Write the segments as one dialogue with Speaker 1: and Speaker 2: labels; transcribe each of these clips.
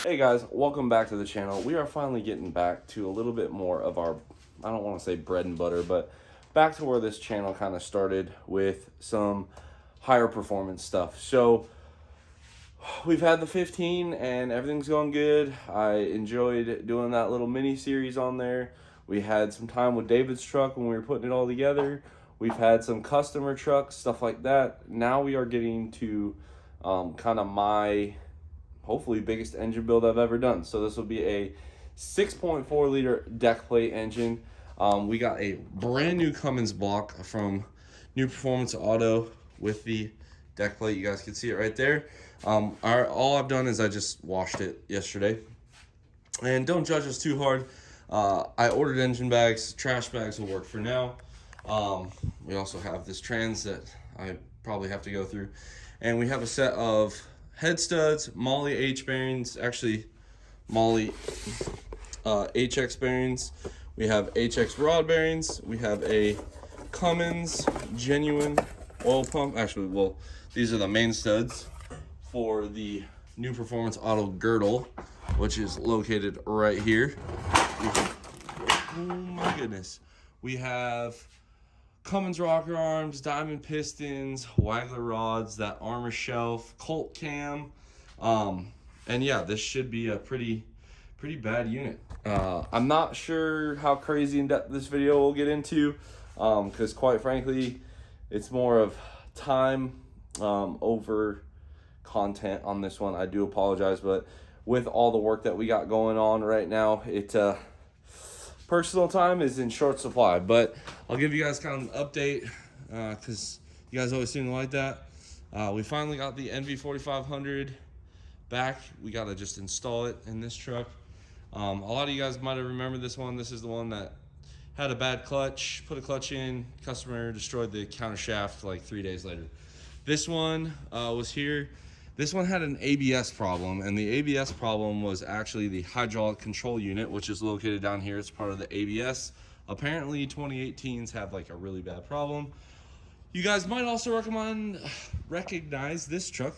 Speaker 1: Hey guys, welcome back to the channel. We are finally getting back to a little bit more of our, I don't want to say bread and butter, but back to where this channel kind of started with some higher performance stuff. So we've had the 15 and everything's going good. I enjoyed doing that little mini series on there. We had some time with David's truck when we were putting it all together. We've had some customer trucks, stuff like that. Now we are getting to kind of my hopefully biggest engine build I've ever done. So this will be a 6.4 liter deck plate engine. We got a brand new Cummins block from New Performance Auto with the deck plate. You guys can see it right there. All I've done is I just washed it yesterday. And don't judge us too hard. I ordered engine bags. Trash bags will work for now. We also have this trans that I probably have to go through. And we have a set of head studs, Molly H bearings, actually Molly HX bearings. We have HX rod bearings. We have a Cummins genuine oil pump. Actually, well, these are the main studs for the New Performance Auto girdle, which is located right here. Oh my goodness. We have Cummins rocker arms, diamond pistons, Wagler rods, that armor shelf, Colt cam, and yeah, this should be a pretty bad unit. I'm not sure how crazy in depth this video will get into, because quite frankly, it's more of time over content on this one. I do apologize, but with all the work that we got going on right now, personal time is in short supply. But I'll give you guys kind of an update because you guys always seem to like that. We finally got the NV4500 back. We got to just install it in this truck. A lot of you guys might have remembered this one. This is the one that had a bad clutch, put a clutch in, customer destroyed the counter shaft like 3 days later. This one was here. This one had an ABS problem, and the ABS problem was actually the hydraulic control unit, which is located down here. It's part of the ABS. Apparently 2018s have like a really bad problem. You guys might also recognize this truck,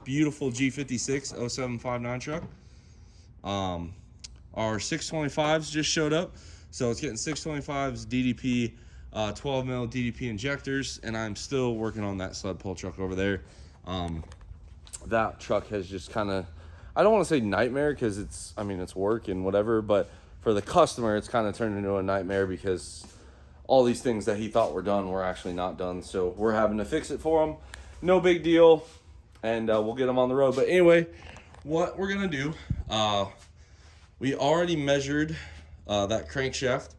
Speaker 1: beautiful G56 0759 truck. Our 625s just showed up. So it's getting 625s, DDP, 12 mil DDP injectors, and I'm still working on that sled pull truck over there. That truck has just kind of, I don't want to say nightmare because it's work and whatever, but for the customer, it's kind of turned into a nightmare because all these things that he thought were done were actually not done. So we're having to fix it for him. No big deal. And we'll get him on the road. But anyway, what we're going to do, we already measured that crankshaft,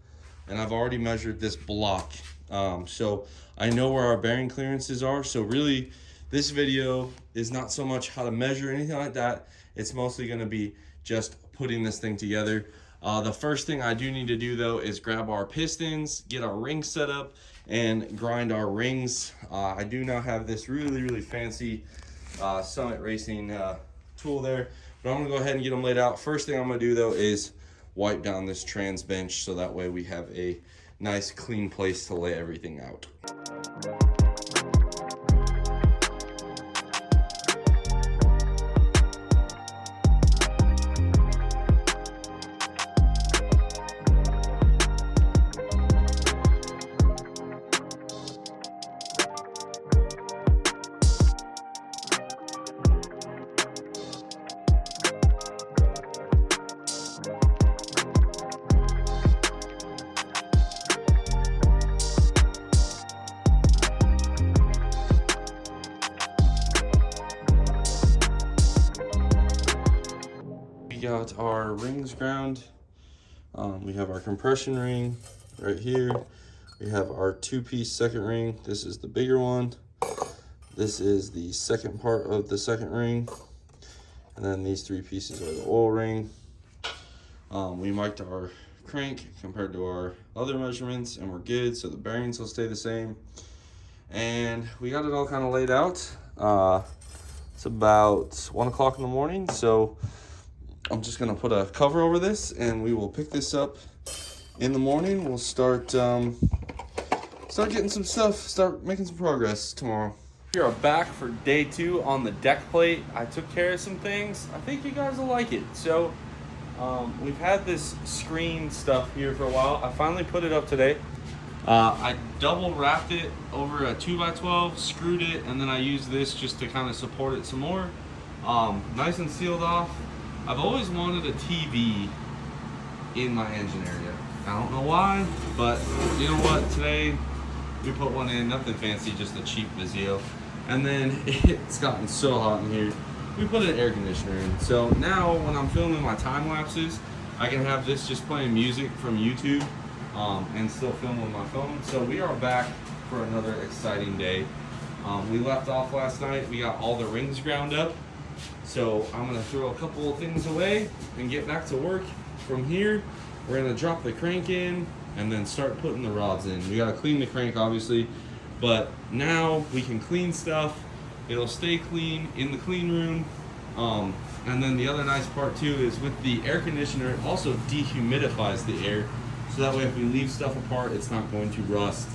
Speaker 1: and I've already measured this block. So I know where our bearing clearances are. So really, this video is not so much how to measure anything like that. It's mostly going to be just putting this thing together. The first thing I do need to do though is grab our pistons, get our rings set up, and grind our rings. I do now have this really fancy Summit Racing tool there, but I'm gonna go ahead and get them laid out. First thing I'm gonna do though is wipe down this trans bench so that way we have a nice clean place to lay everything out. Got our rings ground. We have our compression ring right here. We have our two-piece second ring. This is the bigger one. This is the second part of the second ring. And then these three pieces are the oil ring. We marked our crank compared to our other measurements, and we're good. So the bearings will stay the same. And we got it all kind of laid out. It's about 1 o'clock in the morning. So I'm just gonna put a cover over this and we will pick this up in the morning. We'll start getting some stuff, start making some progress tomorrow. We are back for day 2 on the deck plate. I took care of some things. I think you guys will like it. So we've had this screen stuff here for a while. I finally put it up today. I double wrapped it over a 2x12, screwed it, and then I used this just to kind of support it some more. Nice and sealed off. I've always wanted a TV in my engine area. I don't know why, but you know what? Today we put one in, nothing fancy, just a cheap Vizio. And then it's gotten so hot in here, we put an air conditioner in. So now when I'm filming my time lapses, I can have this just playing music from YouTube and still film with my phone. So we are back for another exciting day. We left off last night, we got all the rings ground up. So I'm gonna throw a couple of things away and get back to work. From here, we're gonna drop the crank in and then start putting the rods in. We gotta clean the crank obviously, but now we can clean stuff. It'll stay clean in the clean room. And then the other nice part too is with the air conditioner, it also dehumidifies the air. So that way if we leave stuff apart, it's not going to rust.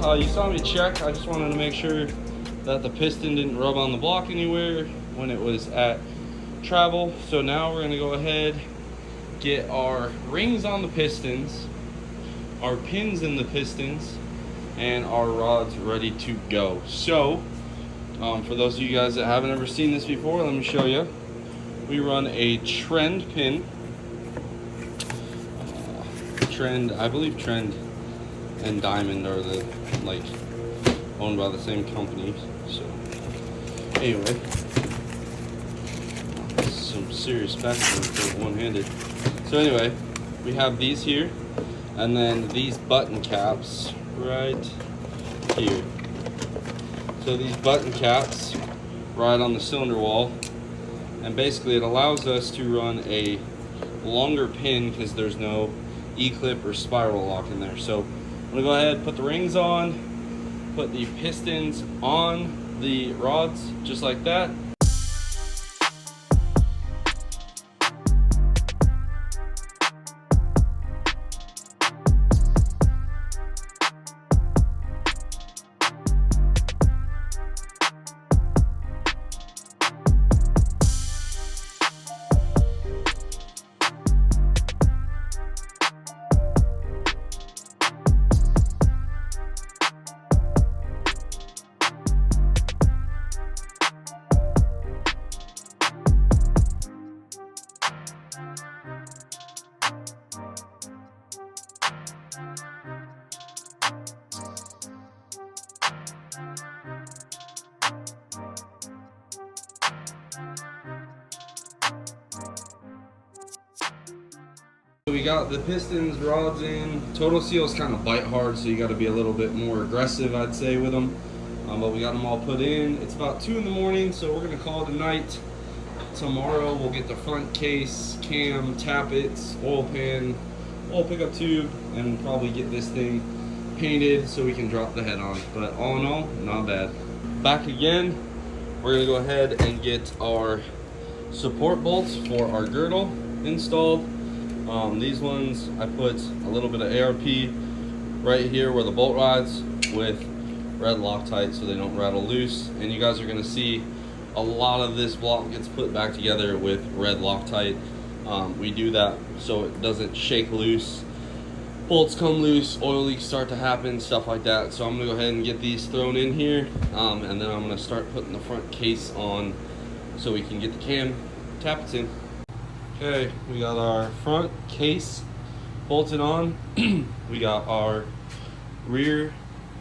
Speaker 1: You saw me check. I just wanted to make sure that the piston didn't rub on the block anywhere when it was at travel. So now we're going to go ahead, get our rings on the pistons, our pins in the pistons, and our rods ready to go. So for those of you guys that haven't ever seen this before, let me show you. We run a Trend pin. I believe Trend and Diamond are the owned by the same company. So anyway, some serious packaging for one-handed. So anyway, we have these here, and then these button caps right here. So these button caps ride on the cylinder wall, and basically it allows us to run a longer pin because there's no E-clip or spiral lock in there. So I'm gonna go ahead, put the rings on, put the pistons on the rods, just like that. We got the pistons, rods in. Total seals kind of bite hard, so you got to be a little bit more aggressive, I'd say, with them. But we got them all put in. It's about 2 in the morning, so we're gonna call it a night. Tomorrow we'll get the front case, cam, tappets, oil pan, oil pickup tube, and probably get this thing painted so we can drop the head on. But all in all, not bad. Back again, we're gonna go ahead and get our support bolts for our girdle installed. These ones, I put a little bit of ARP right here where the bolt rides with red Loctite so they don't rattle loose. And you guys are gonna see a lot of this block gets put back together with red Loctite. We do that so it doesn't shake loose
Speaker 2: bolts come loose, oil leaks start to happen, stuff like that. So I'm gonna go ahead and get these thrown in here, and then I'm gonna start putting the front case on so we can get the cam tappets in. Okay, we got our front case bolted on. We got our rear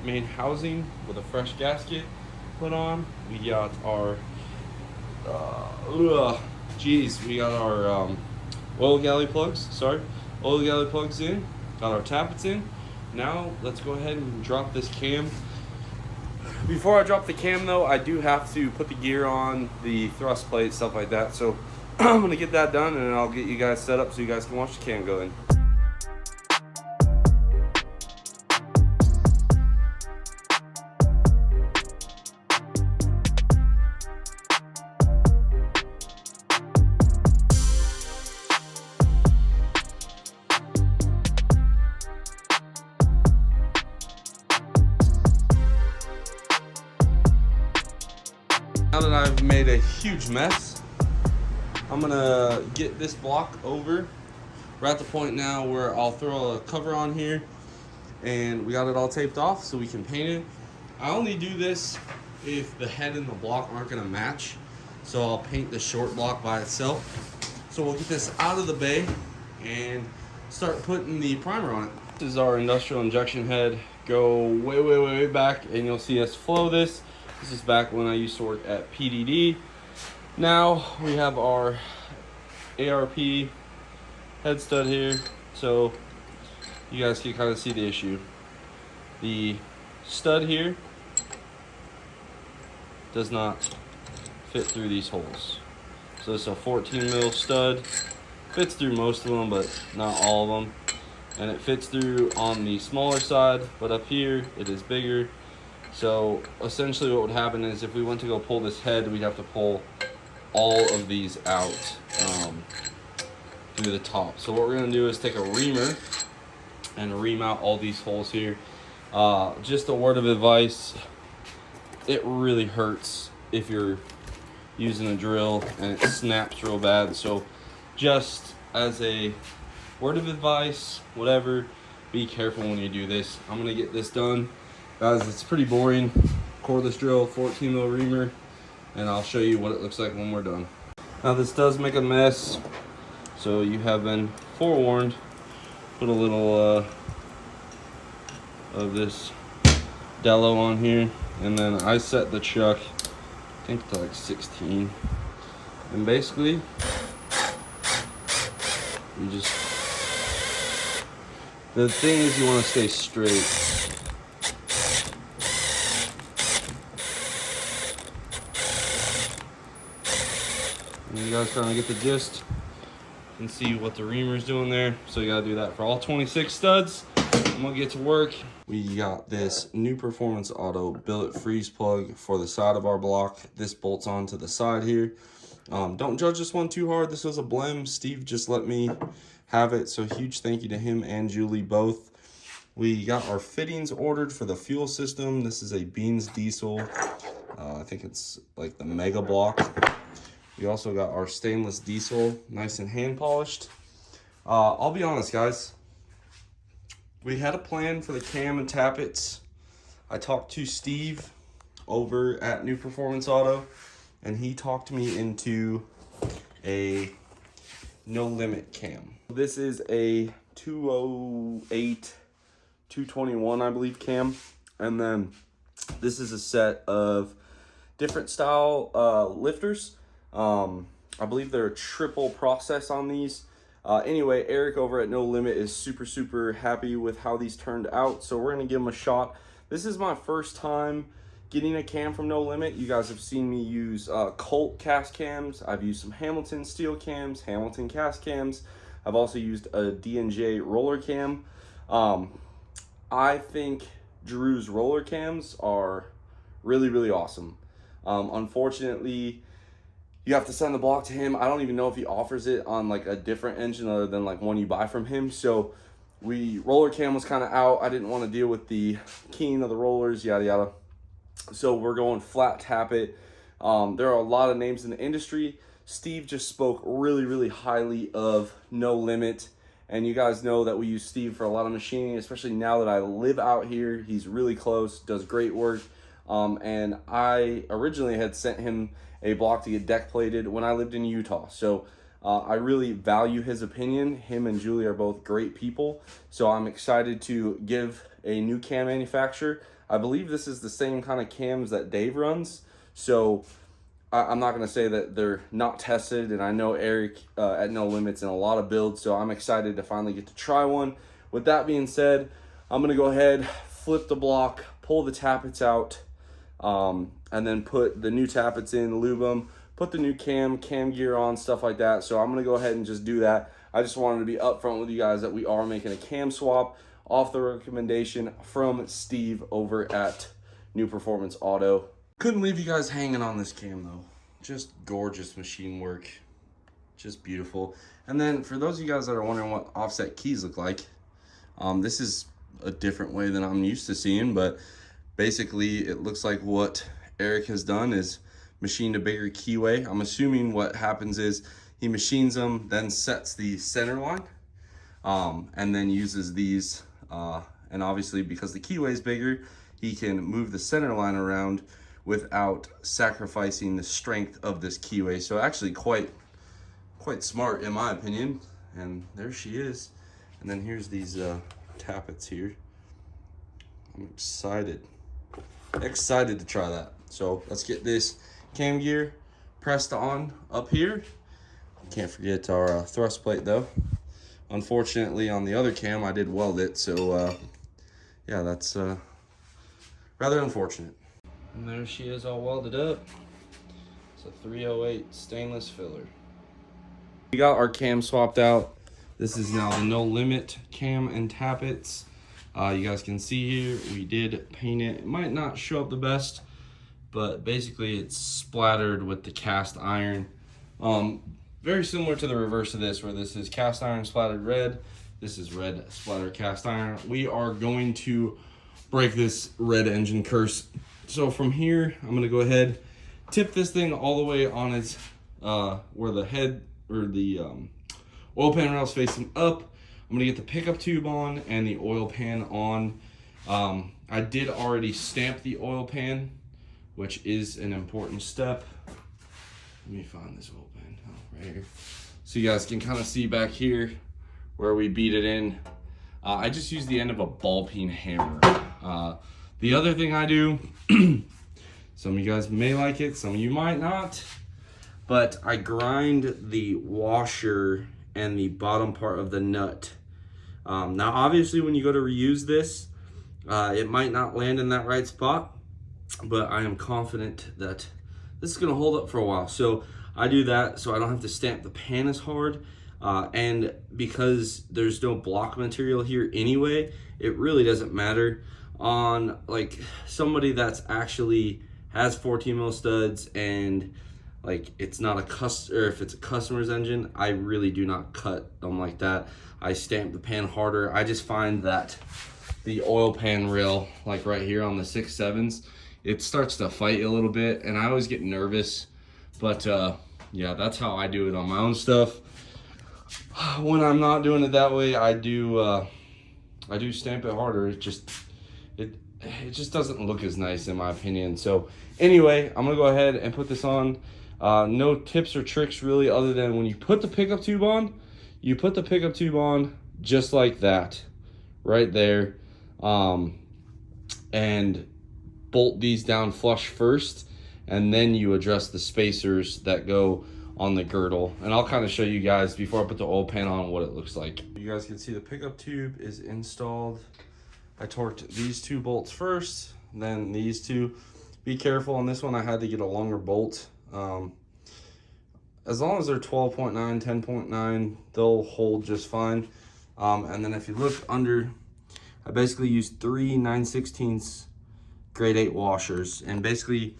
Speaker 2: main housing with a fresh gasket put on. We got our we got our oil galley plugs in. Got our tappets in. Now let's go ahead and drop this cam. Before I drop the cam though, I do have to put the gear on, the thrust plate, stuff like that. So I'm gonna get that done, and then I'll get you guys set up so you guys can watch the cam go in. Now that I've made a huge mess, I'm gonna get this block over. We're at the point now where I'll throw a cover on here, and we got it all taped off so we can paint it. I only do this if the head and the block aren't gonna match, so I'll paint the short block by itself. So we'll get this out of the bay and start putting the primer on it. This is our industrial injection head. Go way back, and you'll see us flow this. This is back when I used to work at PDD. Now we have our Arp head stud here, so you guys can kind of see the issue. The stud here does not fit through these holes. So it's a 14 mil stud. Fits through most of them, but not all of them. And it fits through on the smaller side, but up here it is bigger. So essentially what would happen is if we went to go pull this head, we'd have to pull all of these out through the top. So what we're gonna do is take a reamer and ream out all these holes here. Just a word of advice, it really hurts if you're using a drill and it snaps real bad. So just as a word of advice, whatever, be careful when you do this. I'm gonna get this done. Guys, it's pretty boring. Cordless drill, 14 mil reamer, and I'll show you what it looks like when we're done. Now this does make a mess, so you have been forewarned. Put a little of this Dello on here, and then I set the chuck, I think to like 16. And basically, you just, the thing is you want to stay straight. You guys kind of get the gist and see what the reamer's doing there. So you gotta do that for all 26 studs. I'm gonna get to work. We got this new Performance Auto billet freeze plug for the side of our block. This bolts onto the side here. Don't judge this one too hard. This was a blem. Steve just let me have it, so huge thank you to him and Julie both. We got our fittings ordered for the fuel system. This is a Beans diesel. I think it's like the mega block. We also got our stainless diesel, nice and hand polished. I'll be honest, guys. We had a plan for the cam and tappets. I talked to Steve over at New Performance Auto, and he talked me into a no limit cam. This is a 208, 221, I believe, cam. And then this is a set of different style lifters. I believe they're a triple process on these. Anyway, Eric over at No Limit is super happy with how these turned out, so we're gonna give them a shot. This is my first time getting a cam from No Limit. You guys have seen me use Colt cast cams. I've used some Hamilton steel cams, Hamilton cast cams. I've also used a D&J roller cam. I think Drew's roller cams are really awesome. Unfortunately, you have to send the block to him. I don't even know if he offers it on like a different engine other than like one you buy from him. So roller cam was kind of out. I didn't want to deal with the keying of the rollers, yada yada. So we're going flat tappet. There are a lot of names in the industry. Steve just spoke really highly of No Limit,
Speaker 1: And you guys know that we use Steve for a lot of machining, especially now that I live out here. He's really close, does great work. And I originally had sent him a block to get deck plated when I lived in Utah. So I really value his opinion. Him and Julie are both great people. So I'm excited to give a new cam manufacturer. I believe this is the same kind of cams that Dave runs. So I'm not going to say that they're not tested, and I know Eric at No Limits in a lot of builds, so I'm excited to finally get to try one. With that being said, I'm going to go ahead, flip the block, pull the tappets out, and then put the new tappets in, lube them, put the new cam gear on, stuff like that. So I'm going to go ahead and just do that. I just wanted to be upfront with you guys that we are making a cam swap off the recommendation from Steve over at New Performance Auto. Couldn't leave you guys hanging on this cam though. Just gorgeous machine work. Just beautiful. And then for those of you guys that are wondering what offset keys look like, this is a different way than I'm used to seeing, but basically it looks like what Eric has done is machined a bigger keyway. I'm assuming what happens is he machines them, then sets the center line, and then uses these, and obviously because the keyway is bigger, he can move the center line around without sacrificing the strength of this keyway. So actually quite smart in my opinion. And there she is. And then here's these tappets here. I'm excited to try that. So let's get this cam gear pressed on up here. Can't forget our thrust plate though. Unfortunately on the other cam I did weld it, so yeah, that's rather unfortunate. And there she is all welded up. It's a 308 stainless filler. We got our cam swapped out. This is now the No Limit cam and tappets. You guys can see here, we did paint it. It might not show up the best, but basically it's splattered with the cast iron. Very similar to the reverse of this, where this is cast iron splattered red. This is red splattered cast iron. We are going to break this red engine curse. So from here, I'm gonna go ahead, tip this thing all the way on its, where the head or the oil pan rail's facing up. I'm gonna get the pickup tube on and the oil pan on. I did already stamp the oil pan, which is an important step. Let me find this oil pan, right here. So you guys can kind of see back here where we beat it in. I just use the end of a ball peen hammer. The other thing I do, some of you guys may like it, some of you might not, but I grind the washer and the bottom part of the nut. Now obviously when you go to reuse this, it might not land in that right spot, but I am confident that this is gonna hold up for a while. So I do that so I don't have to stamp the pan as hard. And because there's no block material here anyway, it really doesn't matter. On like somebody that's actually has 14 mil studs and like it's not a or if it's a customer's engine, I really do not cut them like that. I stamp the pan harder. I just find that the oil pan rail, like right here on the 6.7s, it starts to fight a little bit, and I always get nervous. But yeah, that's how I do it on my own stuff. When I'm not doing it that way, I do stamp it harder. It just doesn't look as nice in my opinion. So anyway, I'm gonna go ahead and put this on. No tips or tricks really, other than when you put the pickup tube on, you put the pickup tube on just like that, right there, and bolt these down flush first, and then you adjust the spacers that go on the girdle. And I'll kind of show you guys before I put the oil pan on what it looks like. You guys can see the pickup tube is installed. I torqued these two bolts first, then these two. Be careful on this one, I had to get a longer bolt. As long as they're 12.9, 10.9, they'll hold just fine. And then if you look under, I basically used 3 9/16 grade 8 washers. And basically,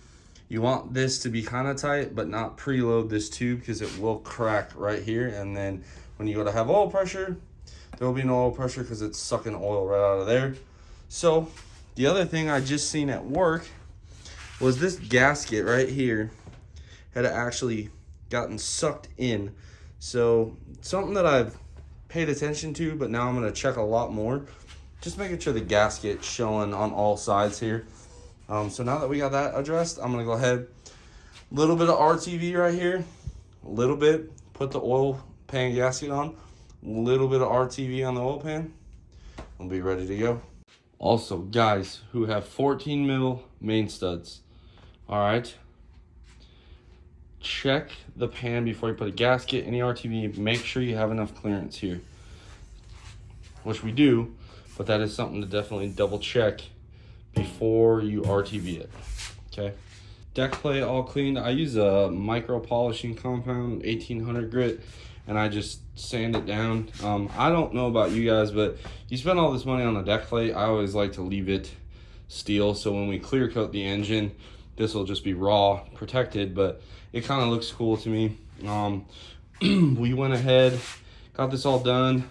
Speaker 1: you want this to be kind of tight, but not preload this tube because it will crack right here. And then when you go to have oil pressure, there will be no oil pressure because it's sucking oil right out of there. So the other thing I just seen at work was this gasket right here had actually gotten sucked in. So something that I've
Speaker 2: paid attention to, but now I'm gonna check a lot more. Just making sure the gasket's showing on all sides here. So now that we got that addressed, I'm gonna go ahead, a little bit of RTV right here, a little bit, put the oil pan gasket on, a little bit of RTV on the oil pan, we'll be ready to go. Also, guys who have 14 mil main studs, all right, check the pan before you put a gasket, any RTV, make sure you have enough clearance here, which we do, but that is something to definitely double check before you RTV it, okay? Deck plate all cleaned. I use a micro polishing compound, 1800 grit, and I just sand it down. I don't know about you guys, but you spend all this money on the deck plate, I always like to leave it steel, so when we clear coat the engine, this will just be raw, protected, but it kind of looks cool to me. We went ahead, got this all done.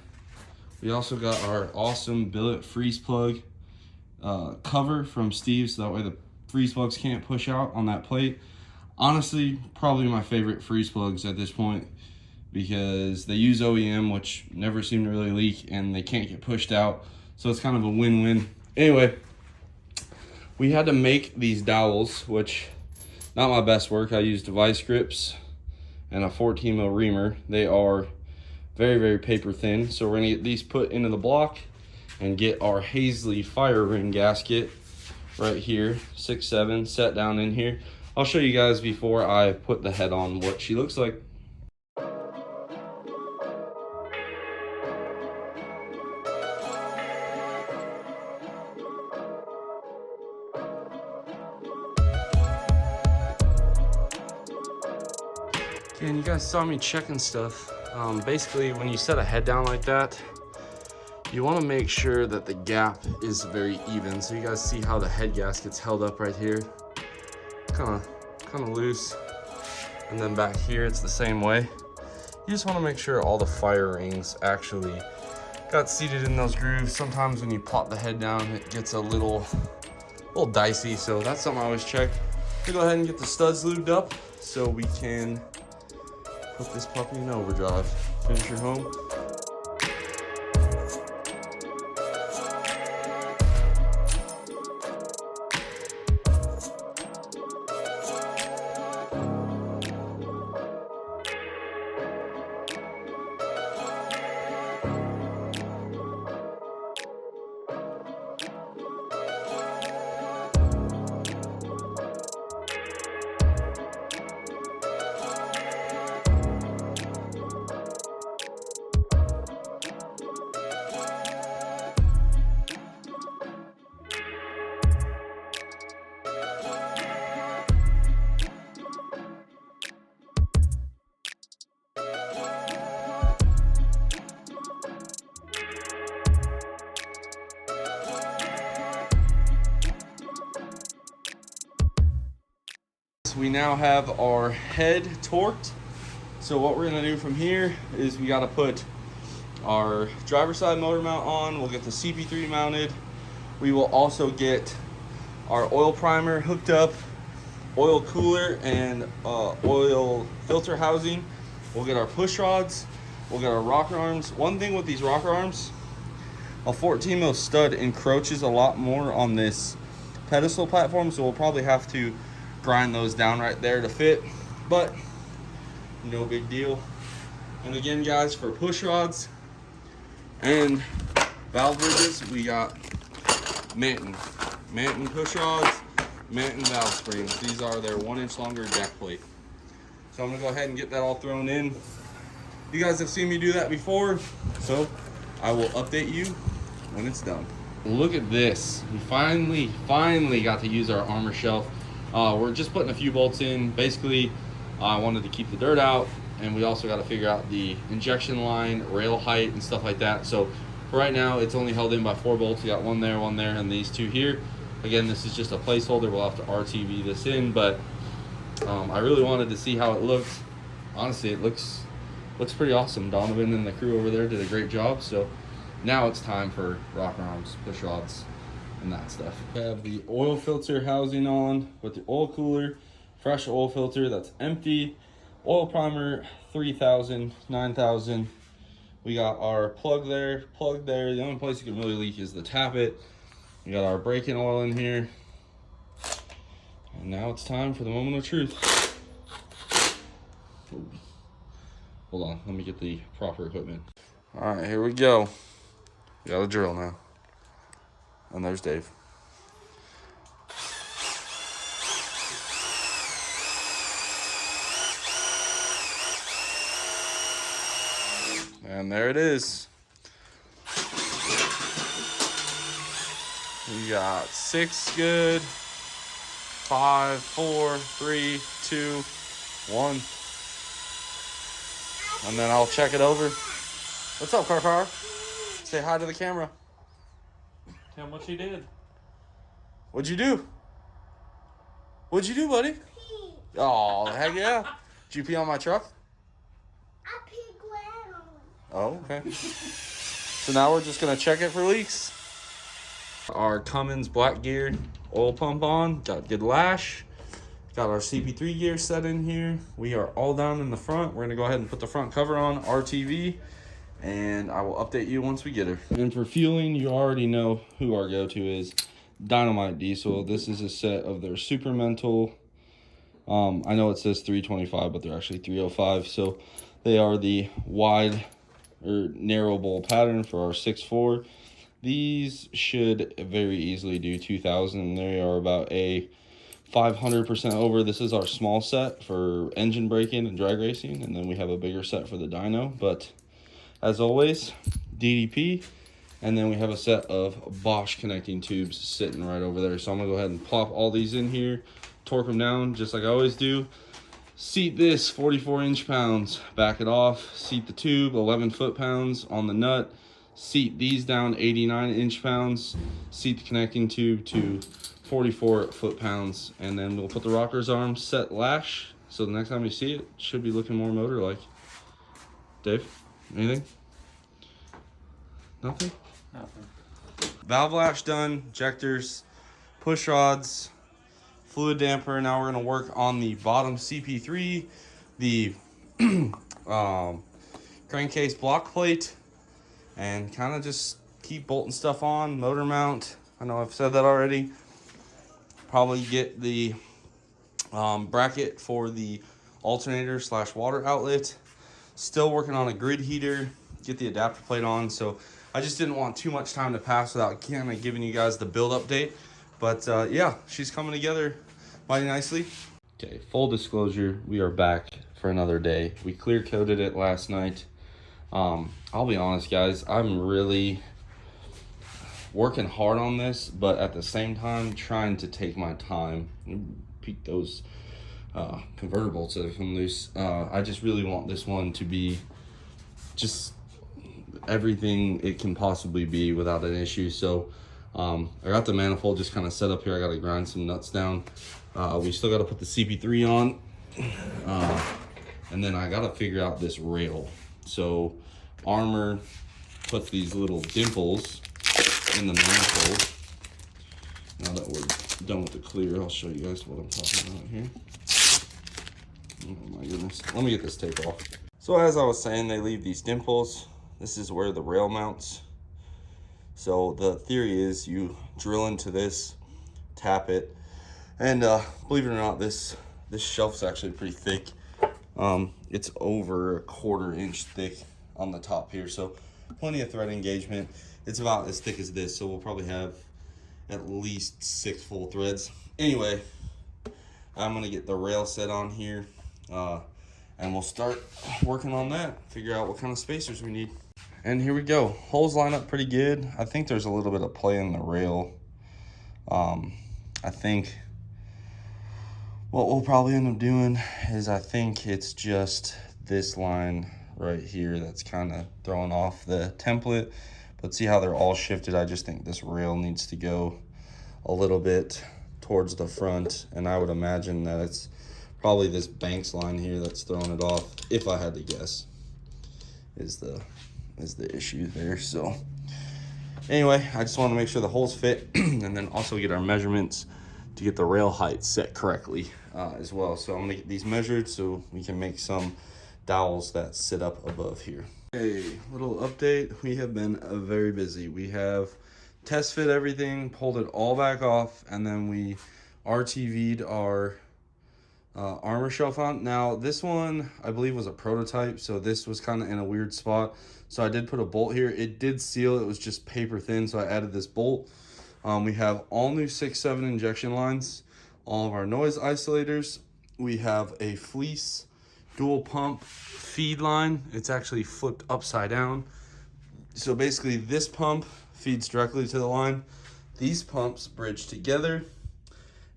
Speaker 2: We also got our awesome billet freeze plug cover from Steve, so that way the freeze plugs can't push out on that plate. Honestly, probably my favorite freeze plugs at this point, because they use OEM, which never seem to really leak, and they can't get pushed out, so it's kind of a win-win. Anyway, we had to make these dowels, which not my best work. I used vice grips and a 14 mil reamer. They are very, very paper thin, so we're gonna get these put into the block and get our Hazley fire ring gasket right here, 6'7", set down in here. I'll show you guys before I put the head on what she looks like. Okay, and you guys saw me checking stuff. Basically, when you set a head down like that, you want to make sure that the gap is very even. So you guys see how the head gasket's held up right here, kind of loose, and then back here it's the same way. You just want to make sure all the fire rings actually got seated in those grooves. Sometimes when you plop the head down, it gets a little dicey, so that's something I always check. We go ahead and get the studs lubed up so we can put this puppy in overdrive. Finish your home. We now have our head torqued. So what we're gonna do from here is we gotta put our driver's side motor mount on. We'll get the CP3 mounted. We will also get our oil primer hooked up, oil cooler, and oil filter housing. We'll get our push rods. We'll get our rocker arms. One thing with these rocker arms, a 14 mil stud encroaches a lot more on this pedestal platform, so we'll probably have to grind those down right there to fit, but no big deal. And again, guys, for push rods and valve bridges, we got Manton push rods, Manton valve springs. These are their 1 inch longer deck plate. So I'm gonna go ahead and get that all thrown in. You guys have seen me do that before, so I will update you when it's done. Look at this. We finally got to use our armor shelf. We're just putting a few bolts in. Basically, I wanted to keep the dirt out, and we also got to figure out the injection line, rail height, and stuff like that. So for right now, it's only held in by 4 bolts. You got one there, and these 2 here. Again, this is just a placeholder. We'll have to RTV this in, but I really wanted to see how it looked. Honestly, it looks pretty awesome. Donovan and the crew over there did a great job. So now it's time for rocker arms, push rods, and that stuff. We have the oil filter housing on with the oil cooler, fresh oil filter that's empty, oil primer 3000, 9000, We got our plug there, plug there. The only place you can really leak is the tappet. We got our braking oil in here. And now it's time for the moment of truth. Ooh. Hold on, let me get the proper equipment. All right, here we go. We got a drill now. And there's Dave. And there it is. We got 6 good, 5, 4, 3, 2, 1. And then I'll check it over. What's up, Car? Say hi to the camera.
Speaker 1: Tell him what you did.
Speaker 2: What'd you do? What'd you do, buddy?
Speaker 3: Pee.
Speaker 2: Oh, heck yeah. Did you pee on my truck?
Speaker 3: I peed ground.
Speaker 2: Oh, okay. So now we're just gonna check it for leaks. Our Cummins black gear oil pump on, got good lash. Got our CP3 gear set in here. We are all down in the front. We're gonna go ahead and put the front cover on, RTV, and I will update you once we get her. And for fueling, you already know who our go-to is. Dynomite Diesel. This is a set of their Super Mental. I know it says 325, but they're actually 305. So they are the wide or narrow bowl pattern for our 6.4. These should very easily do 2,000. They are about a 500% over. This is our small set for engine braking and drag racing, and then we have a bigger set for the dyno. But as always, DDP, and then we have a set of Bosch connecting tubes sitting right over there. So I'm gonna go ahead and plop all these in here, torque them down just like I always do. Seat this 44 inch-pounds, back it off. Seat the tube 11 foot-pounds on the nut. Seat these down 89 inch-pounds. Seat the connecting tube to 44 foot-pounds, and then we'll put the rocker's arm set lash. So the next time you see it, it should be looking more motor-like. Dave, anything? Nothing?
Speaker 1: Nothing.
Speaker 2: Valve latch done, injectors, push rods, fluid damper. Now we're gonna work on the bottom CP3, the crankcase block plate, and kind of just keep bolting stuff on, motor mount. I know I've said that already. Probably get the bracket for the alternator / water outlet. Still working on a grid heater, get the adapter plate on. So I just didn't want too much time to pass without kind of giving you guys the build update. But yeah, she's coming together mighty nicely. Okay, full disclosure, we are back for another day. We clear coated it last night. I'll be honest, guys, I'm really working hard on this, but at the same time trying to take my time. Peek those convertibles that have come loose. I just really want this one to be just everything it can possibly be without an issue. So I got the manifold just kind of set up here. I got to grind some nuts down. We still got to put the CP3 on, and then I got to figure out this rail. So Armor puts these little dimples in the manifold. Now that we're done with the clear, I'll show you guys what I'm talking about here. Oh my goodness, let me get this tape off. So as I was saying, they leave these dimples. This is where the rail mounts. So the theory is you drill into this, tap it, and believe it or not, this shelf's actually pretty thick. It's over a 1/4 inch thick on the top here, so plenty of thread engagement. It's about as thick as this, so we'll probably have at least 6 full threads. Anyway, I'm gonna get the rail set on here, and we'll start working on that, figure out what kind of spacers we need. And here we go. Holes line up pretty good. I think there's a little bit of play in the rail. I think what we'll probably end up doing is, I think it's just this line right here that's kind of throwing off the template. But see how they're all shifted? I just think this rail needs to go a little bit towards the front, and I would imagine that it's probably this Banks line here that's throwing it off, if I had to guess, is the issue there. So anyway, I just want to make sure the holes fit and then also get our measurements to get the rail height set correctly as well. So I'm gonna get these measured so we can make some dowels that sit up above here. Hey, little update. We have been very busy. We have test fit everything, pulled it all back off, and then we RTV'd our armor shelf on. Now, this one, I believe, was a prototype, so this was kind of in a weird spot. So I did put a bolt here. It did seal. It was just paper thin, so I added this bolt. We have all new 6-7 injection lines, all of our noise isolators. We have a fleece dual pump feed line. It's actually flipped upside down. So basically this pump feeds directly to the line. These pumps bridge together,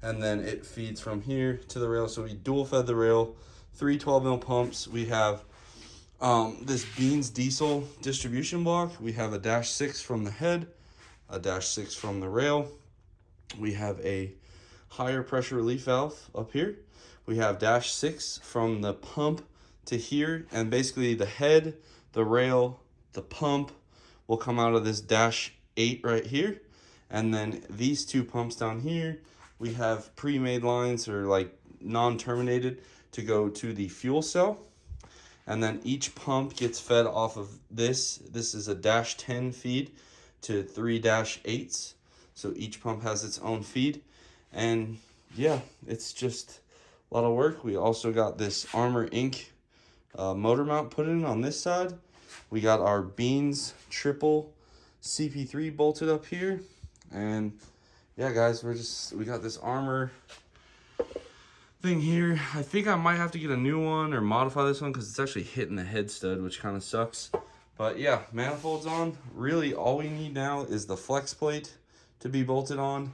Speaker 2: and then it feeds from here to the rail. So we dual fed the rail, 3 12mm pumps. We have this Beans Diesel distribution block. We have a -6 from the head, a -6 from the rail. We have a higher pressure relief valve up here. We have -6 from the pump to here, and basically the head, the rail, the pump will come out of this -8 right here. And then these 2 pumps down here, we have pre-made lines, or like non-terminated, to go to the fuel cell. And then each pump gets fed off of this. This is a -10 feed to 3 -8s. So each pump has its own feed. And yeah, it's just a lot of work. We also got this Armor Inc. Motor mount put in on this side. We got our Beans triple CP3 bolted up here. And yeah, guys, we got this armor thing here. I think I might have to get a new one or modify this one because it's actually hitting the head stud, which kind of sucks. But yeah, manifolds on. Really, all we need now is the flex plate to be bolted on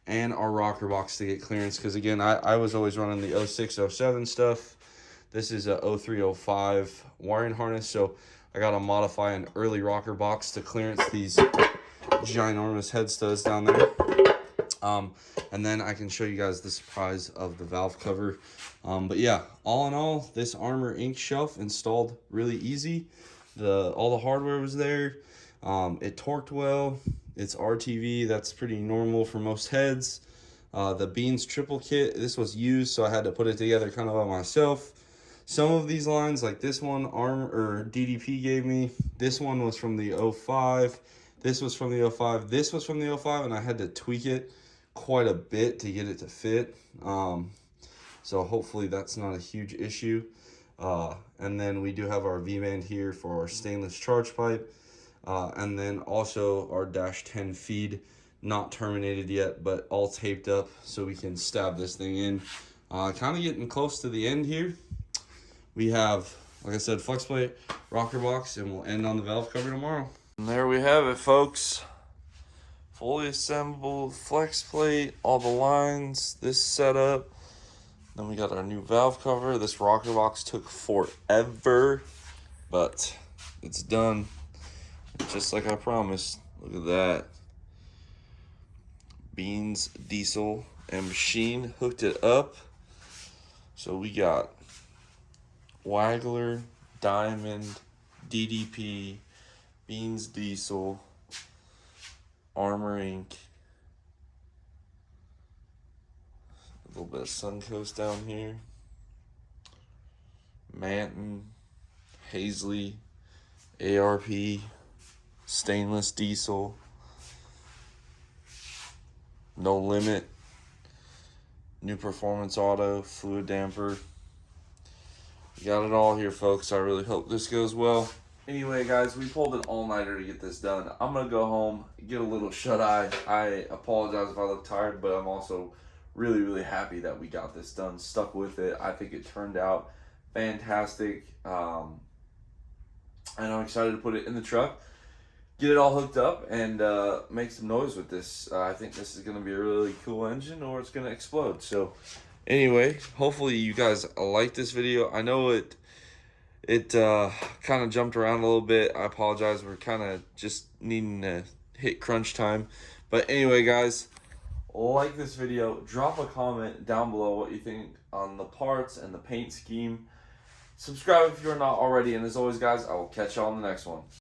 Speaker 2: and our rocker box to get clearance, because again, I was always running the 06, 07 stuff. This is a 03, 05 wiring harness, so I gotta modify an early rocker box to clearance these ginormous head studs down there. And then I can show you guys the surprise of the valve cover. But yeah, all in all, this Armor Inc. shelf installed really easy. All the hardware was there. It torqued well. It's RTV, that's pretty normal for most heads. The Beans triple kit, this was used, so I had to put it together kind of by myself. Some of these lines, like this one, DDP gave me. This one was from the 05. This was from the 05. This was from the 05, and I had to tweak it quite a bit to get it to fit. So hopefully that's not a huge issue. And then we do have our V-band here for our stainless charge pipe. And then also our -10 feed, not terminated yet, but all taped up so we can stab this thing in. Kind of getting close to the end here. We have, like I said, flex plate, rocker box, and we'll end on the valve cover tomorrow.
Speaker 1: And there we have it, folks. Fully assembled flex plate, all the lines, this setup. Then we got our new valve cover. This rocker box took forever, but it's done. Just like I promised. Look at that. Beans Diesel and machine hooked it up. So we got Wagler, Diamond, DDP, Beans Diesel, Armor Inc. A little bit of Suncoast down here. Manton, Hazley, ARP, stainless diesel, No Limit, New Performance Auto, Fluidampr. We got it all here, folks. I really hope this goes well. Anyway, guys, we pulled an all-nighter to get this done. I'm going to go home, get a little shut-eye. I apologize if I look tired, but I'm also really, really happy that we got this done, stuck with it. I think it turned out fantastic. And I'm excited to put it in the truck, get it all hooked up, and make some noise with this. I think this is going to be a really cool engine, or it's going to explode. So anyway, hopefully you guys like this video. I know it kind of jumped around a little bit. I apologize. We're kind of just needing to hit crunch time. But anyway, guys, like this video. Drop a comment down below what you think on the parts and the paint scheme. Subscribe if you're not already. And as always, guys, I will catch y'all on the next one.